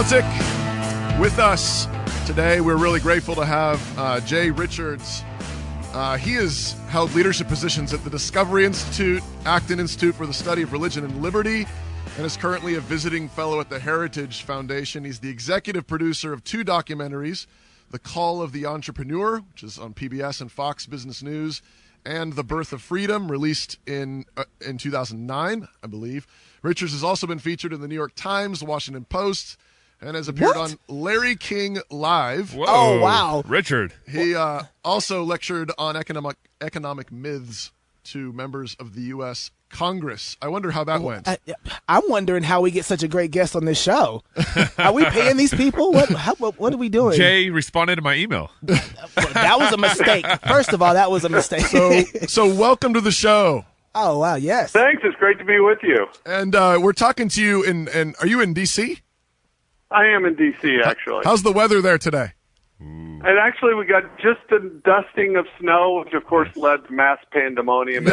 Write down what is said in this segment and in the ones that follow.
CrossPolitic with us today. We're really grateful to have Jay Richards. He has held leadership positions at the Discovery Institute, Acton Institute for the Study of Religion and Liberty, and is currently a visiting fellow at the Heritage Foundation. He's the executive producer of two documentaries, The Call of the Entrepreneur, which is on PBS and Fox Business News, and The Birth of Freedom, released in 2009, I believe. Richards has also been featured in the New York Times, the Washington Post, and has appeared on Larry King Live. Whoa. Oh, wow. Richard. He also lectured on economic myths to members of the U.S. Congress. I wonder how that went. I'm wondering how we get such a great guest on this show. Are we paying these people? What are we doing? Jay responded to my email. That was a mistake. First of all, that was a mistake. So welcome to the show. Oh, wow, yes. Thanks. It's great to be with you. And we're talking to you are you in D.C.? I am in D.C., actually. How's the weather there today? And actually, we got just a dusting of snow, which, of course, led to mass pandemonium.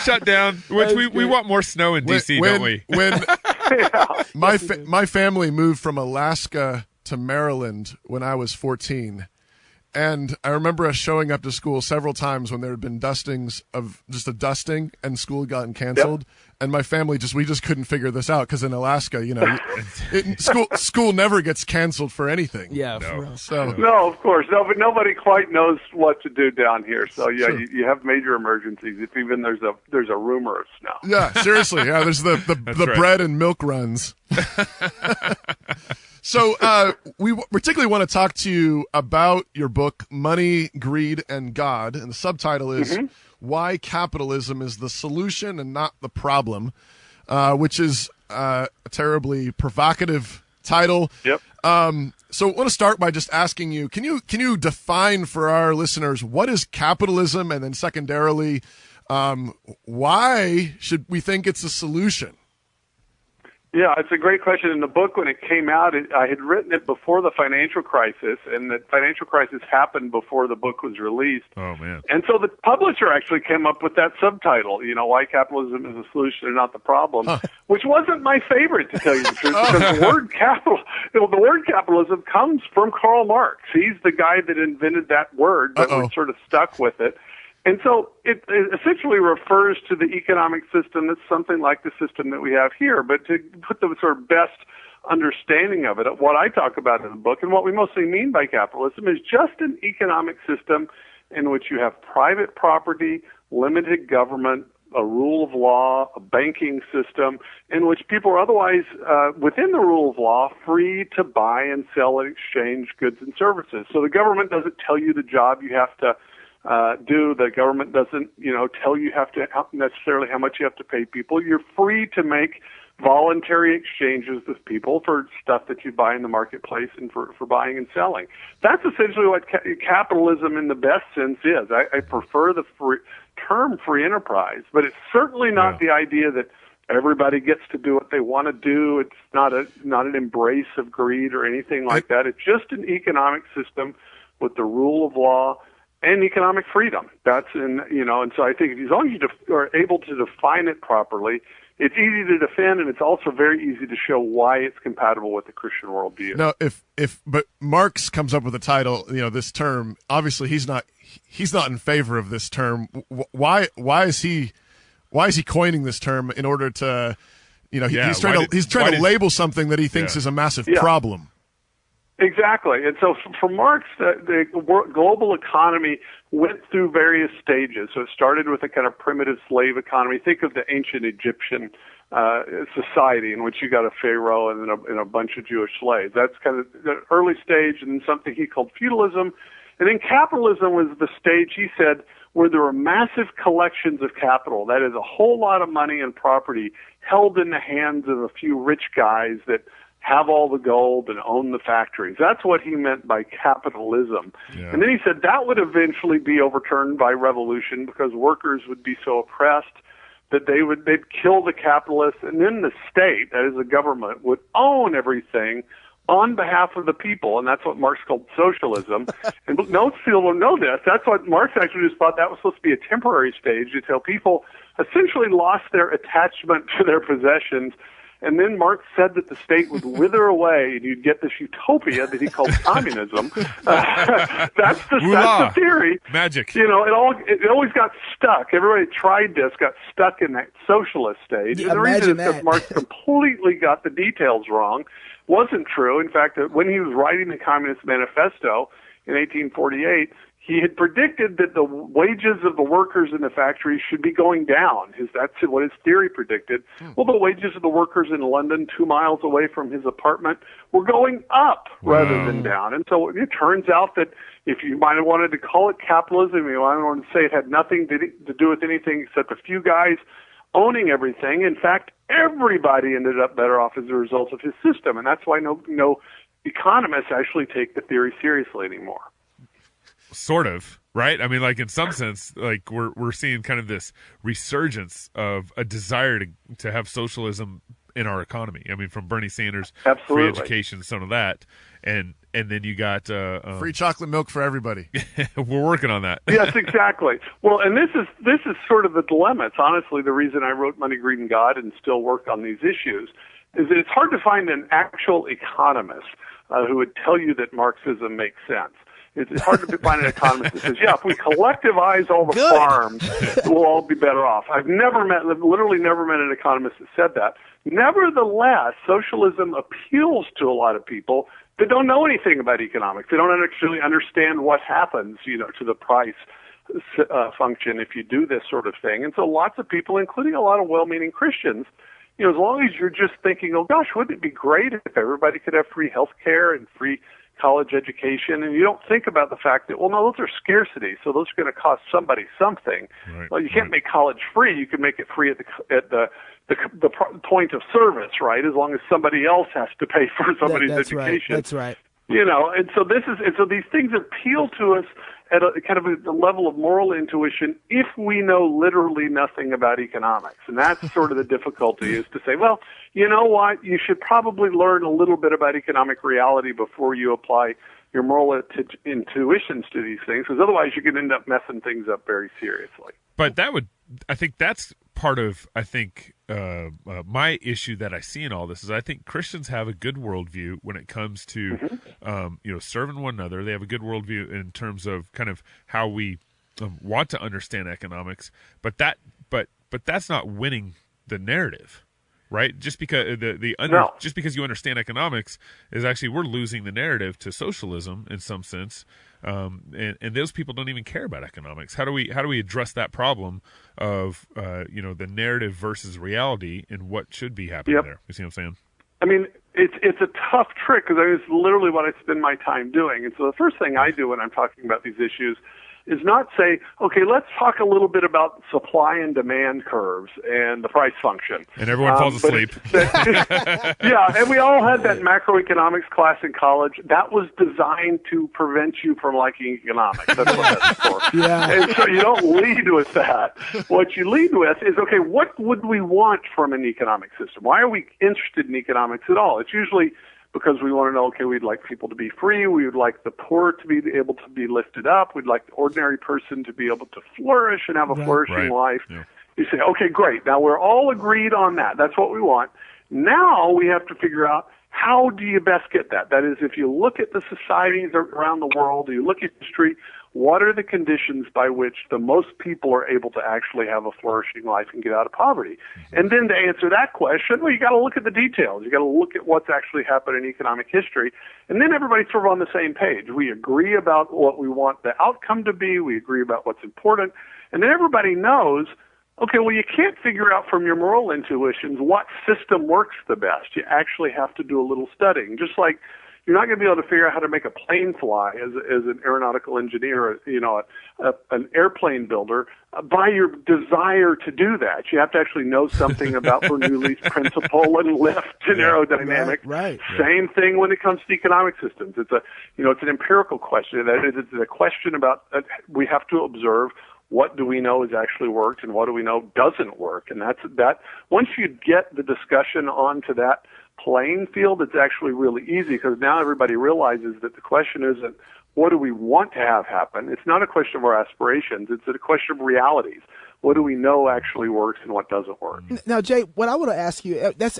Shut down. Which we want more snow in D.C., don't we? My family moved from Alaska to Maryland when I was 14. And I remember us showing up to school several times when there had been dustings of just a dusting and school had gotten canceled. Yep. And my family we just couldn't figure this out because in Alaska, school never gets canceled for anything. Yeah. No, of course. No, but nobody quite knows what to do down here. So yeah, sure. you have major emergencies if even there's a rumor of snow. Yeah, seriously. Yeah, there's the right. bread and milk runs. So we particularly want to talk to you about your book, Money, Greed, and God. And the subtitle is Why Capitalism is the Solution and Not the Problem, which is a terribly provocative title. Yep. So I want to start by just asking you, can you define for our listeners what is capitalism? And then secondarily, why should we think it's a solution? Yeah, it's a great question. In the book, when it came out, I had written it before the financial crisis, and the financial crisis happened before the book was released. Oh, man. And so the publisher actually came up with that subtitle, Why Capitalism is the Solution and Not the Problem, which wasn't my favorite, to tell you the truth, because the word capitalism comes from Karl Marx. He's the guy that invented that word, but we're sort of stuck with it. And so it essentially refers to the economic system that's something like the system that we have here. But to put the sort of best understanding of it, what I talk about in the book and what we mostly mean by capitalism is just an economic system in which you have private property, limited government, a rule of law, a banking system in which people are otherwise, within the rule of law, free to buy and sell and exchange goods and services. So the government doesn't tell you the job you have to do. The government doesn't, tell you necessarily how much you have to pay people. You're free to make voluntary exchanges with people for stuff that you buy in the marketplace and for buying and selling. That's essentially what capitalism in the best sense is. I prefer the term free enterprise, but it's certainly not the idea that everybody gets to do what they want to do. It's not an embrace of greed or anything like that. It's just an economic system with the rule of law and economic freedom. And so I think as long as you are able to define it properly, it's easy to defend, and it's also very easy to show why it's compatible with the Christian worldview. Now, but Marx comes up with a title, this term. Obviously, he's not in favor of this term. Why is he coining this term in order to, he's trying to label something that he thinks is a massive problem. Exactly. And so for Marx, the global economy went through various stages. So it started with a kind of primitive slave economy. Think of the ancient Egyptian society in which you got a pharaoh and a bunch of Jewish slaves. That's kind of the early stage, and then something he called feudalism. And then capitalism was the stage, he said, where there were massive collections of capital. That is a whole lot of money and property held in the hands of a few rich guys that have all the gold and own the factories. That's what he meant by capitalism. Yeah. And then he said that would eventually be overturned by revolution because workers would be so oppressed that they'd kill the capitalists, and then the state, that is the government, would own everything on behalf of the people, and that's what Marx called socialism. And most people don't know this. That's what Marx actually just thought that was supposed to be a temporary stage until people essentially lost their attachment to their possessions And then Marx said that the state would wither away and you'd get this utopia that he called communism. That's the theory. Magic. You know, it always got stuck. Everybody tried this, got stuck in that socialist stage. Yeah, and the reason is that. because Marx completely got the details wrong. Wasn't true. In fact, when he was writing the Communist Manifesto in 1848, he had predicted that the wages of the workers in the factories should be going down. That's what his theory predicted. Well, the wages of the workers in London, 2 miles away from his apartment, were going up rather than down. And so it turns out that if you might have wanted to call it capitalism, you might have wanted to say it had nothing to do with anything except a few guys owning everything. In fact, everybody ended up better off as a result of his system. And that's why no economists actually take the theory seriously anymore. Sort of, right? I mean, like in some sense, like we're seeing kind of this resurgence of a desire to have socialism in our economy. I mean, from Bernie Sanders, free education, some of that, and then you got free chocolate milk for everybody. We're working on that. Yes, exactly. Well, and this is sort of the dilemma. It's honestly the reason I wrote Money, Greed, and God and still work on these issues. Is that it's hard to find an actual economist who would tell you that Marxism makes sense. It's hard to find an economist that says, yeah, if we collectivize all the farms, we'll all be better off. I've literally never met an economist that said that. Nevertheless, socialism appeals to a lot of people that don't know anything about economics. They don't actually understand what happens, to the price function if you do this sort of thing. And so lots of people, including a lot of well-meaning Christians, as long as you're just thinking, oh gosh, wouldn't it be great if everybody could have free health care and free college education, and you don't think about the fact that, well, no, those are scarcity, so those are going to cost somebody something. Right, well, you can't make college free. You can make it free at the point of service, right? As long as somebody else has to pay for somebody's education. Right. That's right. And so these things appeal to us at a kind of a level of moral intuition if we know literally nothing about economics. And that's sort of the difficulty, is to say, well, you know what, you should probably learn a little bit about economic reality before you apply your moral intuitions to these things, because otherwise you can end up messing things up very seriously. But I think that's part of, my issue that I see in all this is I think Christians have a good worldview when it comes to, serving one another. They have a good worldview in terms of kind of how we want to understand economics, but that's not winning the narrative, right? Just because just because you understand economics is actually we're losing the narrative to socialism in some sense. And those people don't even care about economics. How do we address that problem of the narrative versus reality and what should be happening there? You see what I'm saying? I mean, it's a tough trick, because it's literally what I spend my time doing. And so the first thing I do when I'm talking about these issues is not say, okay, let's talk a little bit about supply and demand curves and the price function. And everyone falls asleep. Yeah, and we all had that macroeconomics class in college. That was designed to prevent you from liking economics. That's what that's for. Yeah. And so you don't lead with that. What you lead with is, okay, what would we want from an economic system? Why are we interested in economics at all? It's usually because we want to know, okay, we'd like people to be free, we would like the poor to be able to be lifted up, we'd like the ordinary person to be able to flourish and have a flourishing life. Yeah. You say, okay, great, now we're all agreed on that. That's what we want. Now we have to figure out, how do you best get that? That is, if you look at the societies around the world, you look at history, what are the conditions by which the most people are able to actually have a flourishing life and get out of poverty? Mm-hmm. And then to answer that question, well, you got to look at the details. You got to look at what's actually happened in economic history. And then everybody's sort of on the same page. We agree about what we want the outcome to be. We agree about what's important. And then everybody knows, okay, well, you can't figure out from your moral intuitions what system works the best. You actually have to do a little studying. Just like you're not going to be able to figure out how to make a plane fly as an aeronautical engineer, an airplane builder, by your desire to do that. You have to actually know something about Bernoulli's principle and lift and aerodynamics. Right. Same thing when it comes to economic systems. It's an empirical question. That is, it's a question about we have to observe what do we know has actually worked and what do we know doesn't work. And that's that. Once you get the discussion onto that playing field, it's actually really easy, because now everybody realizes that the question isn't what do we want to have happen. It's not a question of our aspirations. It's a question of realities. What do we know actually works and what doesn't work? Now, Jay, what I want to ask you, that's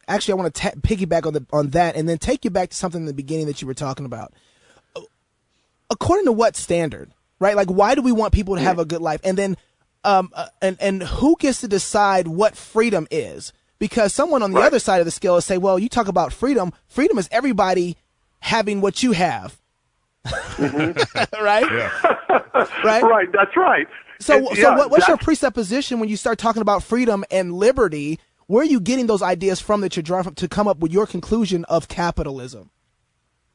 actually, I want to piggyback on that and then take you back to something in the beginning that you were talking about. According to what standard, right? Like, why do we want people to have a good life? And then, and who gets to decide what freedom is? Because someone on the other side of the scale will say, well, you talk about freedom. Freedom is everybody having what you have. Right? Yeah. Right? Right, that's right. So what's your presupposition when you start talking about freedom and liberty? Where are you getting those ideas from that you're drawing from to come up with your conclusion of capitalism?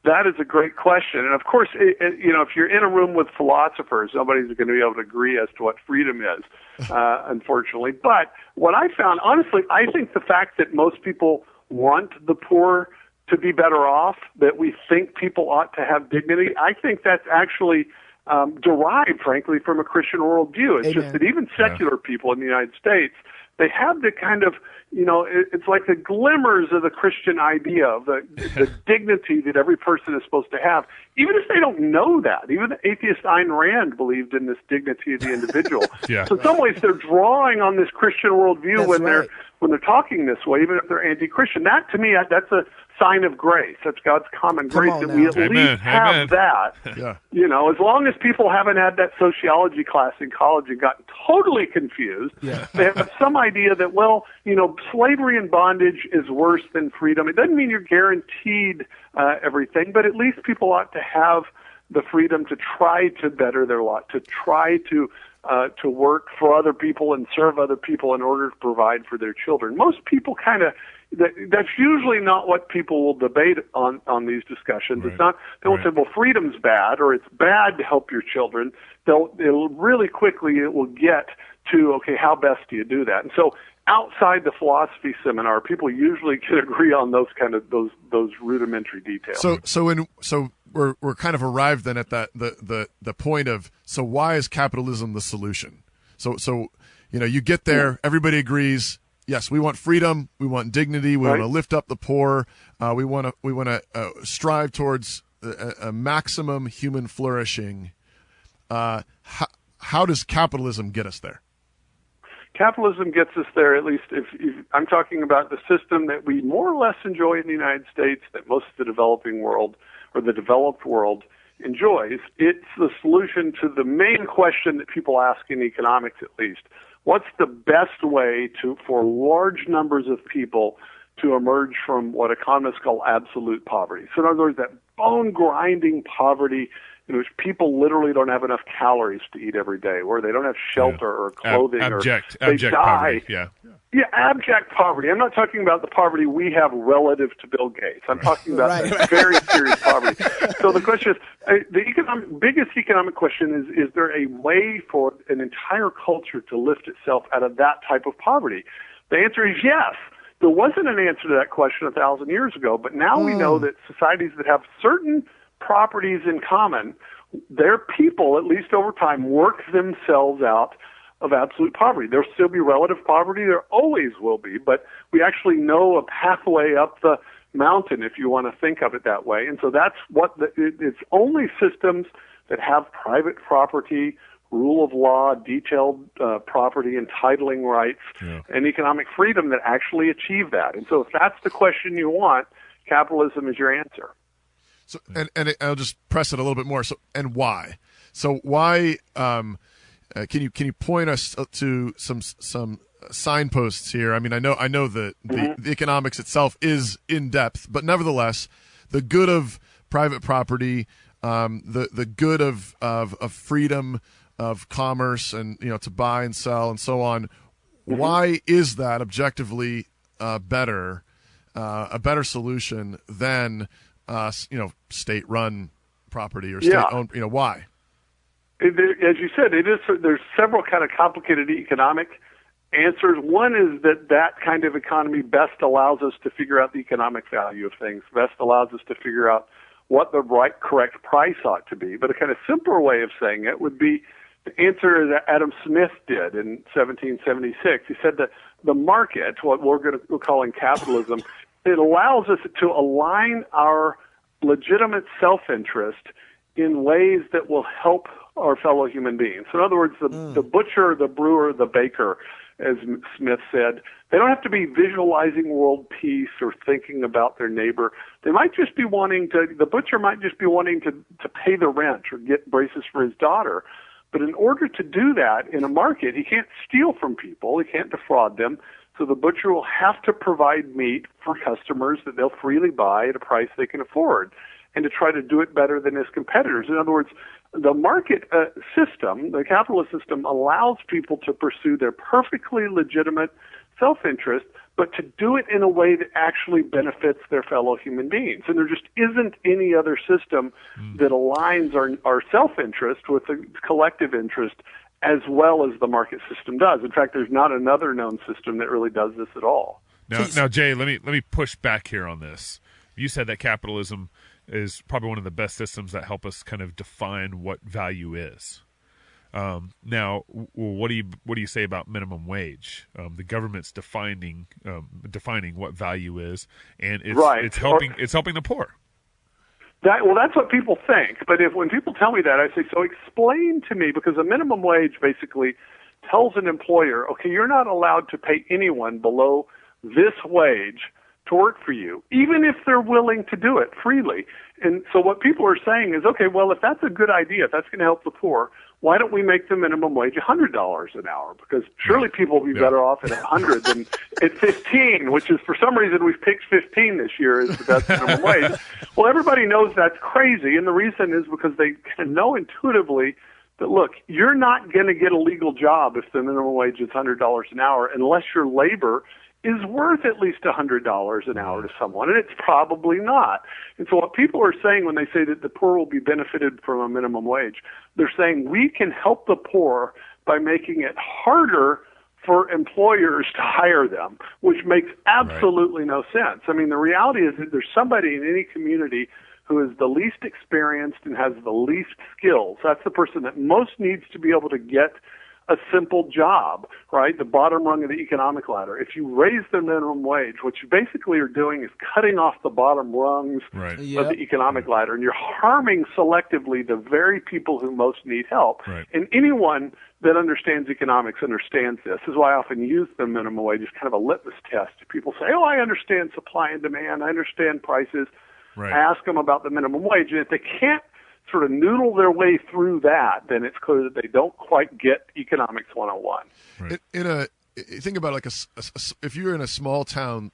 That is a great question. And of course, if you're in a room with philosophers, nobody's going to be able to agree as to what freedom is, unfortunately. But what I found, honestly, I think the fact that most people want the poor to be better off, that we think people ought to have dignity, I think that's actually derived, frankly, from a Christian worldview. It's just that even secular people in the United States, they have the kind of, it's like the glimmers of the Christian idea of the dignity that every person is supposed to have, even if they don't know that. Even the atheist Ayn Rand believed in this dignity of the individual. So in some ways, they're drawing on this Christian worldview when they're talking this way, even if they're anti-Christian. That, to me, that's a sign of grace. That's God's common grace that we at least have that. As long as people haven't had that sociology class in college and gotten totally confused, they have some idea that, slavery and bondage is worse than freedom. It doesn't mean you're guaranteed everything, but at least people ought to have the freedom to try to better their lot, to try to work for other people and serve other people in order to provide for their children. Most people that's usually not what people will debate on these discussions. It's not, they won't say, well, freedom's bad or it's bad to help your children. It'll really quickly, it will get to, okay, how best do you do that? And so outside the philosophy seminar, people usually can agree on those kind of, those rudimentary details. So we're kind of arrived then at that, the point of, so why is capitalism the solution? So you get there, everybody agrees, yes, we want freedom, we want dignity, we want to lift up the poor, we want to strive towards a maximum human flourishing. How does capitalism get us there? Capitalism gets us there, at least if I'm talking about the system that we more or less enjoy in the United States, that most of the developing world or the developed world enjoys. It's the solution to the main question that people ask in economics, at least. What's the best way for large numbers of people to emerge from what economists call absolute poverty? So in other words, that bone-grinding poverty in which people literally don't have enough calories to eat every day, where they don't have shelter or clothing, abject or they die. Poverty. Yeah, abject poverty. I'm not talking about the poverty we have relative to Bill Gates. I'm talking about very serious poverty. So the question is, the biggest economic question is there a way for an entire culture to lift itself out of that type of poverty? The answer is yes. There wasn't an answer to that question 1,000 years ago, but now we know that societies that have certain properties in common, their people, at least over time, work themselves out of absolute poverty. There'll still be relative poverty. There always will be, but we actually know a pathway up the mountain, if you want to think of it that way. And so that's it's only systems that have private property, rule of law, detailed property, entitling rights, and economic freedom that actually achieve that. And so if that's the question you want, capitalism is your answer. So, and I'll just press it a little bit more. So, and why? So, why? Can you point us to some signposts here? I mean, I know that the economics itself is in depth, but nevertheless, the good of private property, the good of freedom of commerce, and to buy and sell and so on. Why is that objectively a better solution than state-run property or state-owned? Why? As you said, there's several kind of complicated economic answers. One is that kind of economy best allows us to figure out the economic value of things, best allows us to figure out what the correct price ought to be. But a kind of simpler way of saying it would be the answer that Adam Smith did in 1776. He said that the market, what we're calling capitalism, it allows us to align our legitimate self-interest in ways that will help our fellow human beings. So in other words, the butcher, the brewer, the baker, as Smith said. They don't have to be visualizing world peace or thinking about their neighbor. They might just be the butcher might just be wanting to pay the rent or get braces for his daughter. But in order to do that in a market, he can't steal from people. He can't defraud them. So the butcher will have to provide meat for customers that they'll freely buy at a price they can afford, and to try to do it better than his competitors. In other words, the market system, the capitalist system, allows people to pursue their perfectly legitimate self-interest, but to do it in a way that actually benefits their fellow human beings. And there just isn't any other system that aligns our self-interest with the collective interest as well as the market system does. In fact, there's not another known system that really does this at all. Now, Jay, let me push back here on this. You said that capitalism is probably one of the best systems that help us kind of define what value is. Now, what do you say about minimum wage? The government's defining what value is, and it's helping the poor. That's what people think. But when people tell me that, I say, so explain to me, because a minimum wage basically tells an employer, okay, you're not allowed to pay anyone below this wage to work for you, even if they're willing to do it freely. And so what people are saying is, okay, well, if that's a good idea, if that's going to help the poor, why don't we make the minimum wage $100 an hour? Because surely people will be better off at 100 than at 15, which is, for some reason, we've picked 15 this year as the best minimum wage. Well, everybody knows that's crazy, and the reason is because they know intuitively that, look, you're not going to get a legal job if the minimum wage is $100 an hour unless your labor is worth at least $100 an hour to someone, and it's probably not. And so what people are saying when they say that the poor will be benefited from a minimum wage, they're saying we can help the poor by making it harder for employers to hire them, which makes absolutely no sense. I mean, the reality is that there's somebody in any community who is the least experienced and has the least skills. That's the person that most needs to be able to get a simple job, right? The bottom rung of the economic ladder. If you raise the minimum wage, what you basically are doing is cutting off the bottom rungs of the economic ladder, and you're harming selectively the very people who most need help. Right. And anyone that understands economics understands this. This is why I often use the minimum wage as kind of a litmus test. People say, oh, I understand supply and demand, I understand prices. Right. I ask them about the minimum wage, and if they can't sort of noodle their way through that, then it's clear that they don't quite get economics 101. Right. Think about like if you're in a small town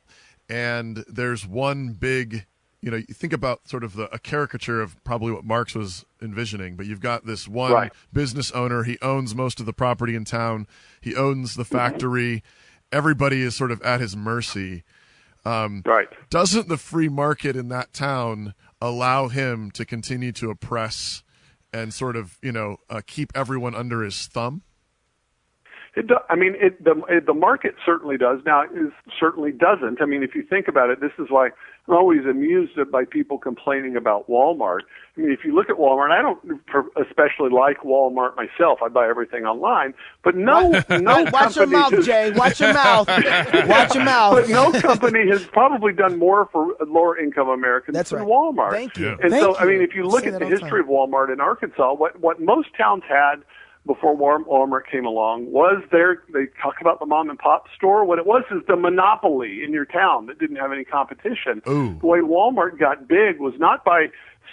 and there's one big, you think about sort of a caricature of probably what Marx was envisioning, but you've got this one business owner. He owns most of the property in town. He owns the factory. Everybody is sort of at his mercy. Doesn't the free market in that town allow him to continue to oppress and sort of, keep everyone under his thumb? The market certainly does. Now, it certainly doesn't. I mean, if you think about it, this is why I'm always amused by people complaining about Walmart. I mean, if you look at Walmart, I don't especially like Walmart myself. I buy everything online. But no Watch your mouth, Jay. Watch your mouth. Watch your mouth. But no company has probably done more for lower-income Americans than Walmart. Thank you. And I mean, if you look at the history of Walmart in Arkansas, what most towns had before Walmart came along was they talk about the mom and pop store. What it was is the monopoly in your town that didn't have any competition. Ooh. The way Walmart got big was not by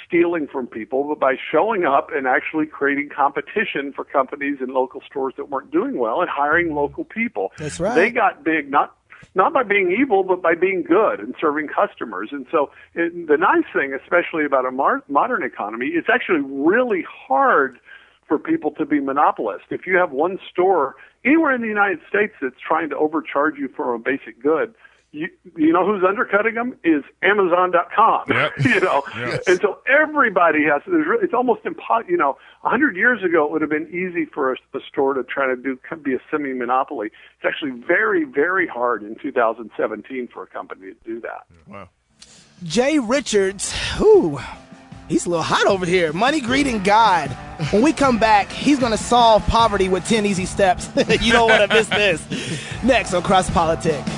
stealing from people, but by showing up and actually creating competition for companies and local stores that weren't doing well and hiring local people. That's right. They got big not by being evil, but by being good and serving customers. And so the nice thing, especially about a modern economy, it's actually really hard for people to be monopolists. If you have one store anywhere in the United States that's trying to overcharge you for a basic good, you know who's undercutting them is Amazon.com. Yep. Yes. And so everybody has. It's almost impossible. 100 years ago, it would have been easy for a store to try to be a semi-monopoly. It's actually very, very hard in 2017 for a company to do that. Wow. Jay Richards, he's a little hot over here. Money, greed, and God. When we come back, he's going to solve poverty with 10 easy steps. You don't want to miss this. Next on CrossPolitic.